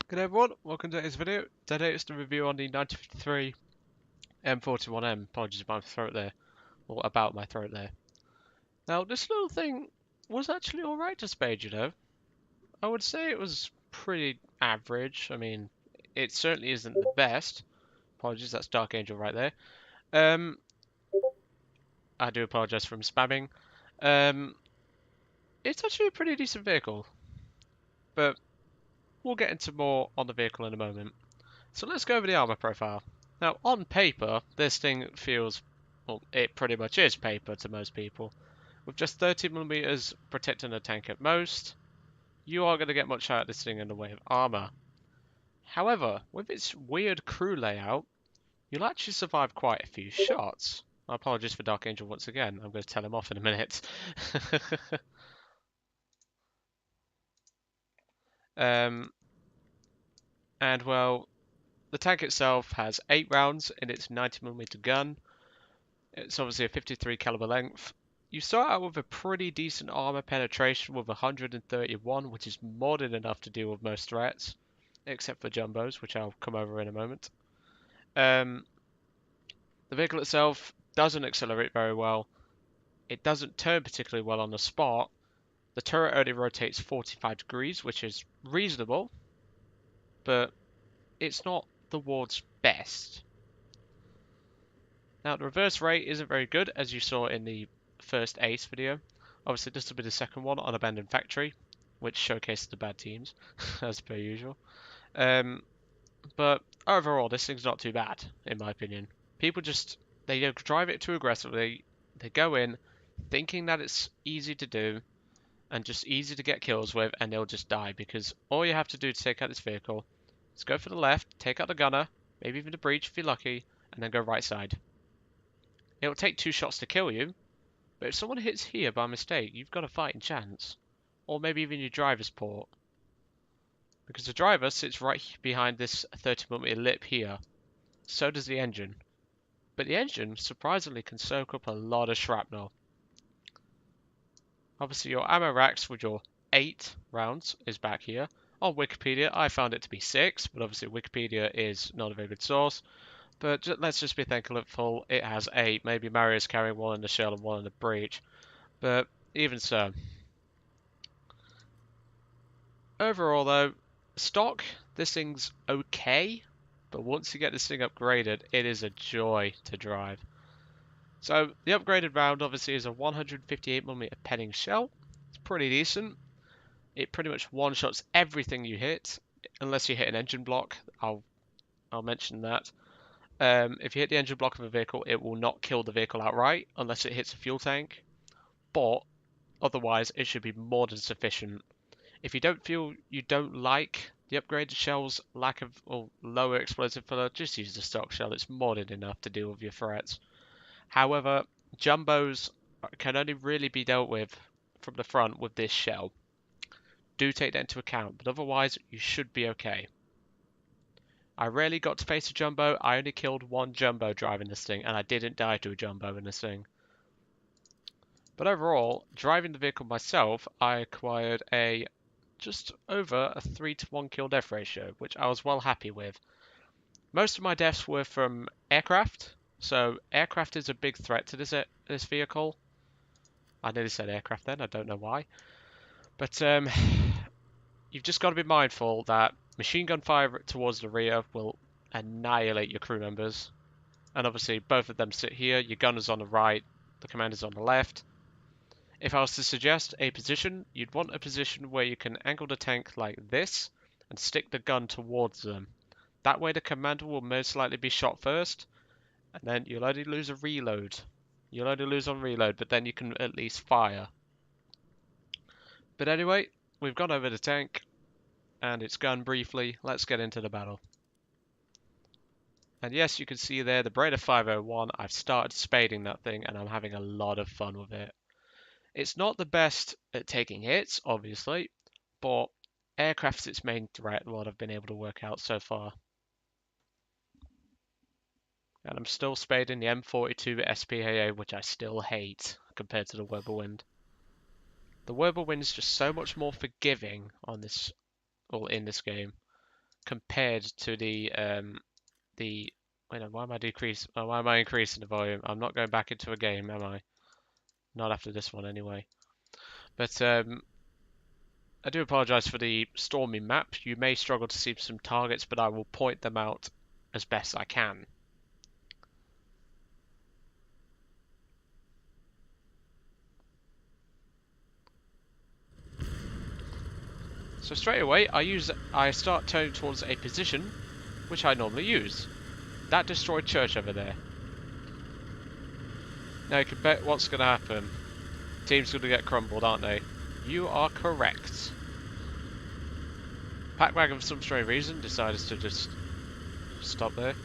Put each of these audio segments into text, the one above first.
Good everyone, welcome to today's video. Today it's the review on the 1953 M41M. Apologies about my throat there, or about my throat there. Now this little thing was actually alright to spade, you know. I would say it was pretty average. I mean, it certainly isn't the best. Apologies, that's Dark Angel right there. Um, I do apologise for him spamming. Um, it's actually a pretty decent vehicle, but we'll get into more on the vehicle in a moment. So let's go over the armor profile. Now, on paper, this thing feels, well, it pretty much is paper to most people. With just 30mm protecting the tank at most, you are going to get much out of this thing in the way of armor. However, with its weird crew layout, you'll actually survive quite a few shots. My apologies for Dark Angel once again. I'm going to tell him off in a minute. um, and well, the tank itself has 8 rounds in its 90mm gun. It's obviously a 53 caliber length. You start out with a pretty decent armor penetration with 131, which is more than enough to deal with most threats, except for jumbos, which I'll come over in a moment. The vehicle itself doesn't accelerate very well. It doesn't turn particularly well on the spot. The turret only rotates 45 degrees, which is reasonable, but it's not the ward's best. Now, the reverse rate isn't very good, as you saw in the first Ace video. Obviously, this will be the second one on Abandoned Factory, which showcases the bad teams, as per usual. But overall, this thing's not too bad, in my opinion. People just, they drive it too aggressively. They go in thinking that it's easy to do and just easy to get kills with, and they'll just die, because all you have to do to take out this vehicle is go for the left, take out the gunner, maybe even the breach if you're lucky, and then go right side. It'll take 2 shots to kill you, but if someone hits here by mistake, you've got a fighting chance. Or maybe even your driver's port. Because the driver sits right behind this 30mm lip here. So does the engine. But the engine, surprisingly, can soak up a lot of shrapnel. Obviously, your ammo racks with your 8 rounds is back here. On Wikipedia, I found it to be 6, but obviously Wikipedia is not a very good source. But let's just be thankful it has 8. Maybe Mario's carrying 1 in the shell and 1 in the breach. But even so. Overall though, stock, this thing's okay. But once you get this thing upgraded, it is a joy to drive. So the upgraded round obviously is a 158mm Penning shell. It's pretty decent. It pretty much one-shots everything you hit, unless you hit an engine block. I'll mention that. If you hit the engine block of a vehicle, it will not kill the vehicle outright unless it hits a fuel tank. But otherwise, it should be more than sufficient. If you don't feel you don't like the upgraded shell's lack of or lower explosive filler, just use the stock shell. It's more than enough to deal with your threats. However, jumbos can only really be dealt with from the front with this shell. Do take that into account, but otherwise you should be okay. I rarely got to face a jumbo. I only killed 1 jumbo driving this thing, and I didn't die to a jumbo in this thing. But overall, driving the vehicle myself, I acquired a just over a 3-to-1 kill death ratio, which I was well happy with. Most of my deaths were from aircraft, so aircraft is a big threat to this vehicle. I nearly said aircraft then, I don't know why. But you've just got to be mindful that machine gun fire towards the rear will annihilate your crew members. And obviously both of them sit here, your gunner's on the right, the commander's on the left. If I was to suggest a position, you'd want a position where you can angle the tank like this and stick the gun towards them. That way the commander will most likely be shot first, and then you'll only lose a reload. You'll only lose on reload, but then you can at least fire. But anyway, we've gone over the tank and its gun briefly. Let's get into the battle. And yes, you can see there the Breda 501. I've started spading that thing and I'm having a lot of fun with it. It's not the best at taking hits, obviously, but aircraft's its main threat, what I've been able to work out so far. And I'm still spading the M42 SPAA, which I still hate compared to the Whirlwind. The Whirlwind is just so much more forgiving on this, or in this game, compared to the wait, why am I increasing the volume? I'm not going back into a game, am I? Not after this one anyway. But I do apologise for the stormy map. You may struggle to see some targets, but I will point them out as best I can. So straight away, I start turning towards a position which I normally use. That destroyed church over there. Now you can bet what's going to happen. Team's going to get crumbled, aren't they? You are correct. Packwagon, for some strange reason, decided to just stop there.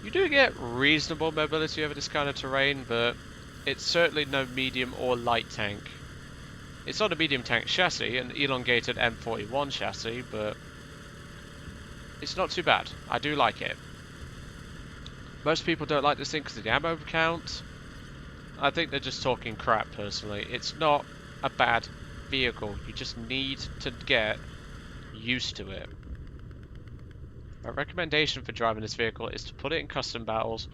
You do get reasonable mobility over this kind of terrain, but it's certainly no medium or light tank. It's not a medium tank chassis, an elongated M41 chassis, but it's not too bad. I do like it. Most people don't like this thing because of the ammo count. I think they're just talking crap, personally. It's not a bad vehicle. You just need to get used to it. My recommendation for driving this vehicle is to put it in custom battles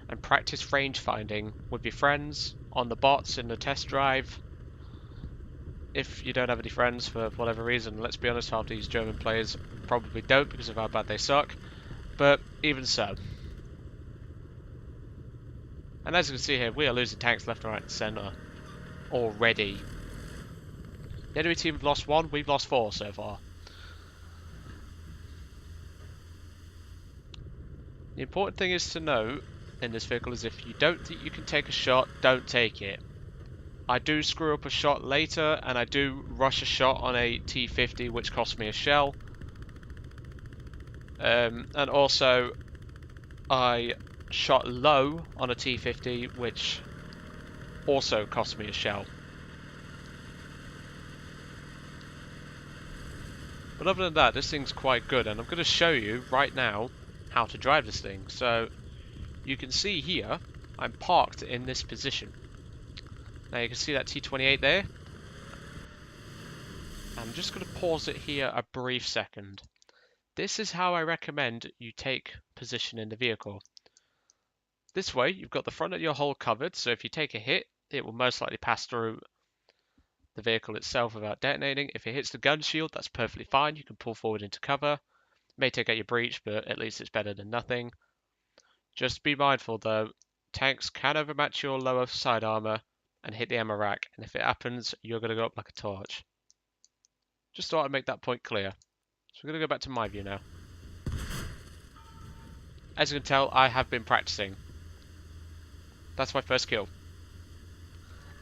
and practice range finding with your friends, on the bots, in the test drive. If you don't have any friends for whatever reason, let's be honest, half these German players probably don't because of how bad they suck, but even so. And as you can see here, we are losing tanks left, right and centre already. The enemy team have lost 1, we've lost 4 so far. The important thing is to know in this vehicle is if you don't think you can take a shot, don't take it. I do screw up a shot later, and I do rush a shot on a T50, which cost me a shell. And also, I shot low on a T50, which also cost me a shell. But other than that, this thing's quite good, and I'm going to show you right now how to drive this thing. So, you can see here, I'm parked in this position. Now you can see that T28 there. I'm just going to pause it here a brief second. This is how I recommend you take position in the vehicle. This way, you've got the front of your hull covered, so if you take a hit, it will most likely pass through the vehicle itself without detonating. If it hits the gun shield, that's perfectly fine. You can pull forward into cover. May take out your breach, but at least it's better than nothing. Just be mindful though, tanks can overmatch your lower side armor and hit the ammo rack, and if it happens, you're going to go up like a torch. Just thought I'd make that point clear. So we're going to go back to my view now. As you can tell, I have been practicing. That's my first kill.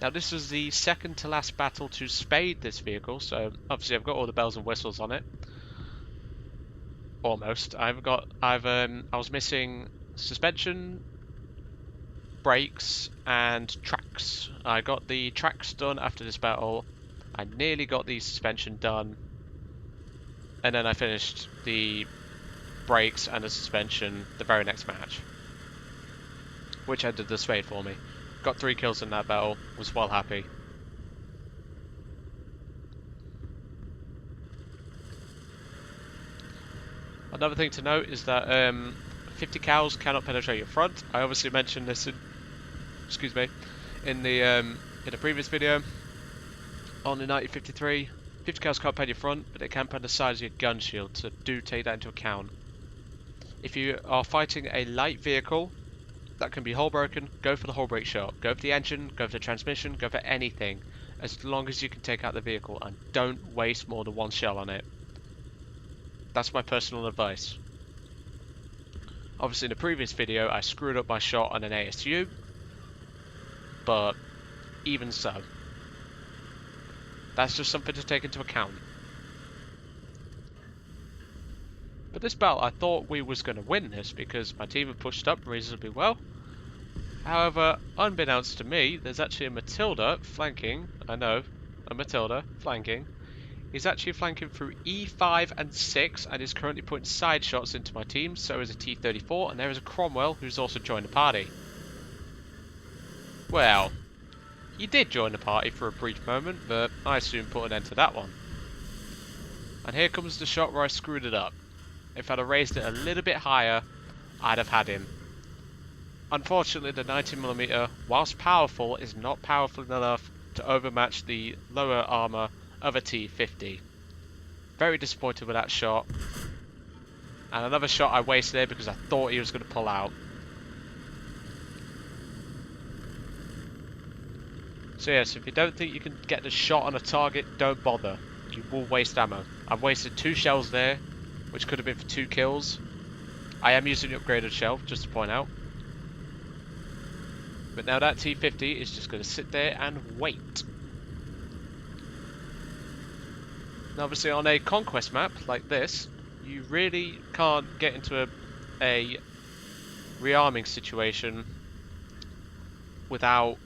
Now this was the second to last battle to spade this vehicle, so obviously I've got all the bells and whistles on it. Almost. I was missing suspension, brakes, and tracks. I got the tracks done after this battle. I nearly got the suspension done, and then I finished the brakes and the suspension the very next match, which ended the spade for me. Got 3 kills in that battle, was well happy. Another thing to note is that 50 cals cannot penetrate your front. I obviously mentioned this in, in the previous video on the 1953. 50 cals can't pen your front, but it can pen the sides of your gun shield, so do take that into account. If you are fighting a light vehicle that can be hull broken, go for the hull break shot. Go for the engine, go for the transmission, go for anything, as long as you can take out the vehicle, and don't waste more than 1 shell on it. That's my personal advice. Obviously in the previous video I screwed up my shot on an ASU, but even so, that's just something to take into account. But this battle, I thought we was going to win this because my team had pushed up reasonably well. However, unbeknownst to me, there's actually a Matilda flanking. I know, a Matilda flanking. He's actually flanking through E5 and 6 and is currently putting side shots into my team. So is a T34, and there is a Cromwell who's also joined the party. Well, he did join the party for a brief moment, but I soon put an end to that one. And here comes the shot where I screwed it up. If I'd have raised it a little bit higher, I'd have had him. Unfortunately, the 90mm, whilst powerful, is not powerful enough to overmatch the lower armour of a T50. Very disappointed with that shot. And another shot I wasted there because I thought he was going to pull out. So yes, if you don't think you can get the shot on a target, don't bother. You will waste ammo. I've wasted 2 shells there, which could have been for 2 kills. I am using the upgraded shell, just to point out. But now that T50 is just going to sit there and wait. Now obviously on a conquest map like this, you really can't get into a rearming situation without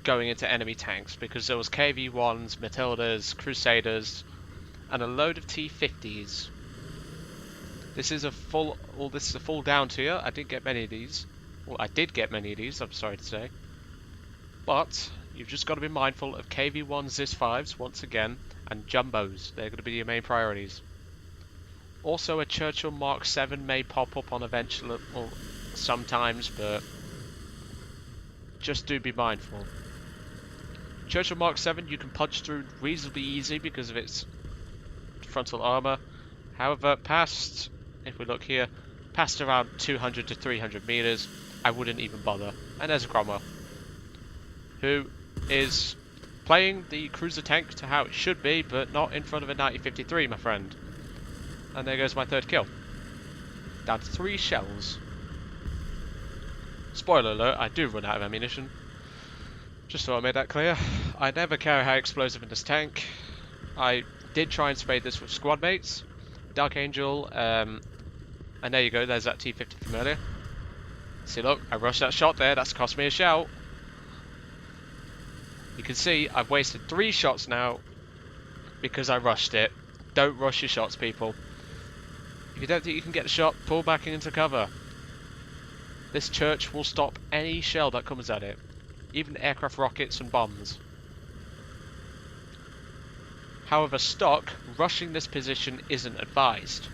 going into enemy tanks, because there was KV-1s, Matildas, Crusaders, and a load of T50s. This is a full down tier. I didn't get many of these. Well, I did get many of these, I'm sorry to say. But you've just got to be mindful of KV-1 ZIS-5s once again, and Jumbos. They're going to be your main priorities. Also, a Churchill Mark 7 may pop up on eventually, or sometimes, but just do be mindful. Churchill Mark 7 you can punch through reasonably easy because of its frontal armour. However, if we look here, past around 200 to 300 meters, I wouldn't even bother. And there's a Cromwell, who is playing the cruiser tank to how it should be, but not in front of a 9053, my friend. And there goes my 3rd kill. Down to 3 shells. Spoiler alert, I do run out of ammunition. Just so I made that clear. I never carry high explosive in this tank. I did try and spade this with squad mates. Dark Angel, and there you go, there's that T50 from earlier. See, look, I rushed that shot there, that's cost me a shout. You can see I've wasted 3 shots now because I rushed it. Don't rush your shots, people. If you don't think you can get the shot, pull back into cover. This church will stop any shell that comes at it, even aircraft rockets and bombs. However, stock, rushing this position isn't advised,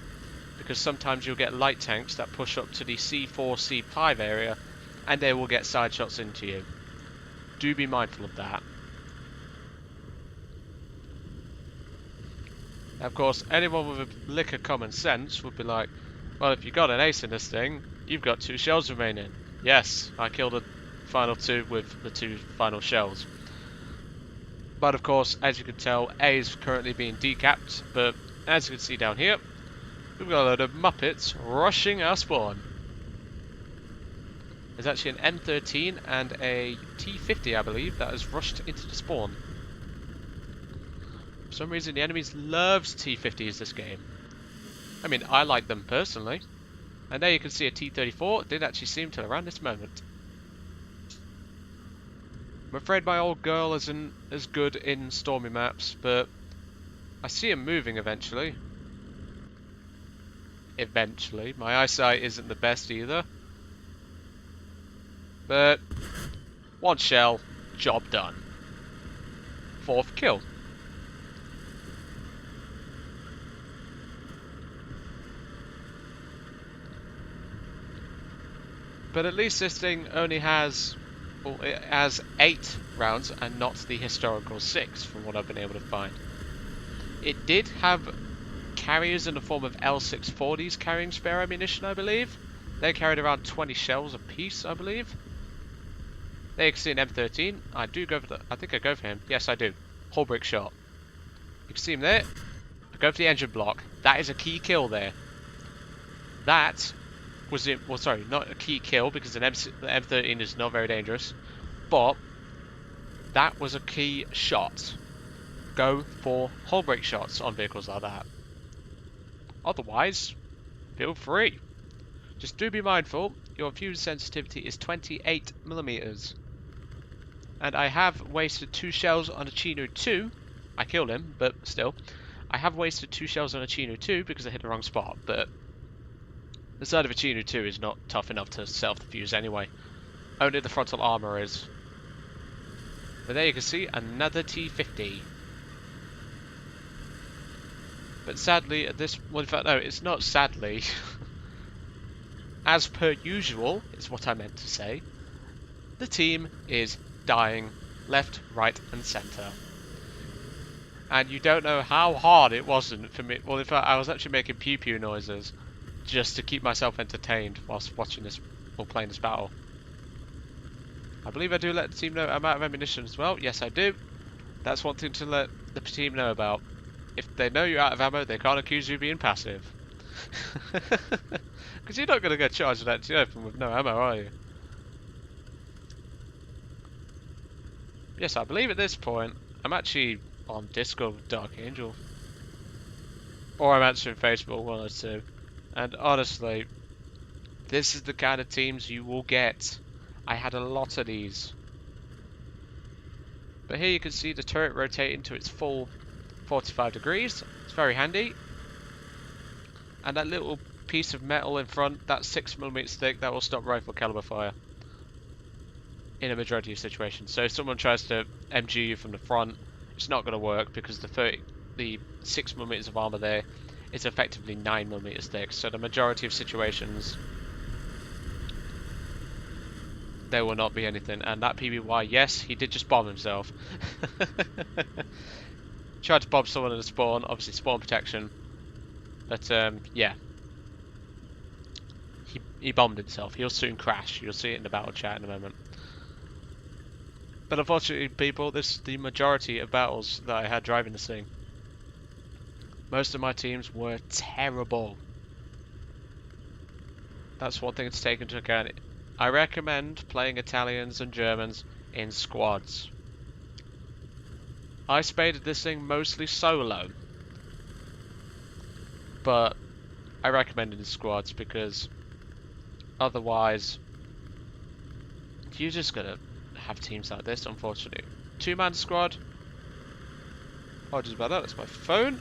because sometimes you'll get light tanks that push up to the C4, C5 area, and they will get side shots into you. Do be mindful of that. Of course, anyone with a lick of common sense would be like, well, if you got an ace in this thing, you've got 2 shells remaining. Yes, I killed the final 2 with the 2 final shells. But of course, as you can tell, A is currently being decapped, but as you can see down here, we've got a load of Muppets rushing our spawn. There's actually an M13 and a T50, I believe, that has rushed into the spawn. For some reason, the enemies loves T50s this game. I mean, I like them personally. And there you can see a T34, didn't actually see him till around this moment. I'm afraid my old girl isn't as good in stormy maps, but I see him moving eventually. Eventually. My eyesight isn't the best either. But 1 shell, job done. 4th kill. But at least this thing only has, well, it has 8 rounds and not the historical 6 from what I've been able to find. It did have carriers in the form of L640s carrying spare ammunition, I believe. They carried around 20 shells apiece, I believe. There you can see an M13. I think I go for him. Yes, I do. Hull brick shot. You can see him there. I go for the engine block. That is a key kill there. That was it. Well, sorry, not a key kill because the M13 is not very dangerous, but that was a key shot. Go for hull break shots on vehicles like that. Otherwise, feel free. Just do be mindful. Your fuse sensitivity is 28mm, and I have wasted 2 shells on a Chino 2. I killed him, but still, I have wasted 2 shells on a Chino 2 because I hit the wrong spot. But the side of a Chino 2 is not tough enough to self-defuse anyway. Only the frontal armor is. But there you can see another T50. But sadly, at this... Well, in fact, no, it's not sadly. As per usual, is what I meant to say. The team is dying left, right, and centre. And you don't know how hard it wasn't for me. Well, in fact, I was actually making pew pew noises just to keep myself entertained whilst watching this or playing this battle. I believe I do let the team know I'm out of ammunition as well. Yes, I do. That's one thing to let the team know about. If they know you're out of ammo, they can't accuse you of being passive. Because you're not going to get charged at the open with no ammo, are you? Yes, I believe at this point, I'm actually on Discord with Dark Angel. Or I'm answering Facebook, one or two. And honestly, this is the kind of teams you will get. I had a lot of these. But here you can see the turret rotating to its full 45 degrees. It's very handy. And that little piece of metal in front, that 6mm thick, that will stop rifle caliber fire. In a majority of situations. So if someone tries to MG you from the front, it's not going to work because the 6mm of armor there is effectively 9mm thick. So the majority of situations, there will not be anything. And that PBY, yes, he did just bomb himself. Tried to bomb someone in the spawn, obviously spawn protection. But yeah. He bombed himself. He'll soon crash. You'll see it in the battle chat in a moment. But unfortunately, people, this is the majority of battles that I had driving this thing. Most of my teams were terrible. That's one thing to take into account. I recommend playing Italians and Germans in squads. I spaded this thing mostly solo. But I recommend it in squads because otherwise you're just gonna have teams like this, unfortunately. 2-man squad. Apologies about that, that's my phone.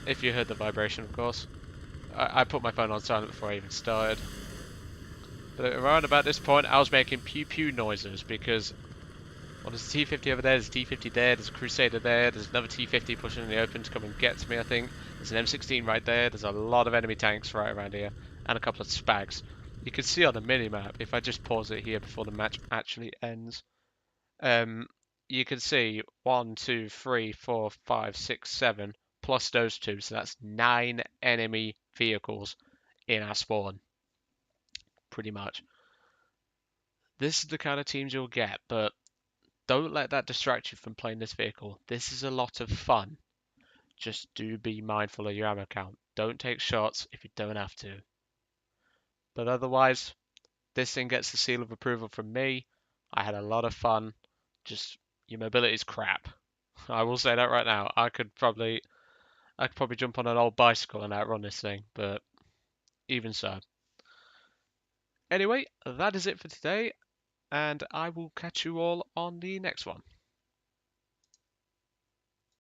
If you heard the vibration, of course. I put my phone on silent before I even started. But around about this point, I was making pew pew noises because, well, there's a T-50 over there, there's a T-50 there, there's a Crusader there, there's another T-50 pushing in the open to come and get to me, I think. There's an M16 right there, there's a lot of enemy tanks right around here, and a couple of spags. You can see on the minimap, if I just pause it here before the match actually ends, you can see 1, 2, 3, 4, 5, 6, 7, plus those two, so that's 9 enemy vehicles in our spawn. Pretty much. This is the kind of teams you'll get, but don't let that distract you from playing this vehicle. This is a lot of fun. Just do be mindful of your ammo count. Don't take shots if you don't have to. But otherwise, this thing gets the seal of approval from me. I had a lot of fun. Just, your mobility is crap. I will say that right now. I could probably jump on an old bicycle and outrun this thing, but even so. Anyway, that is it for today, and I will catch you all on the next one.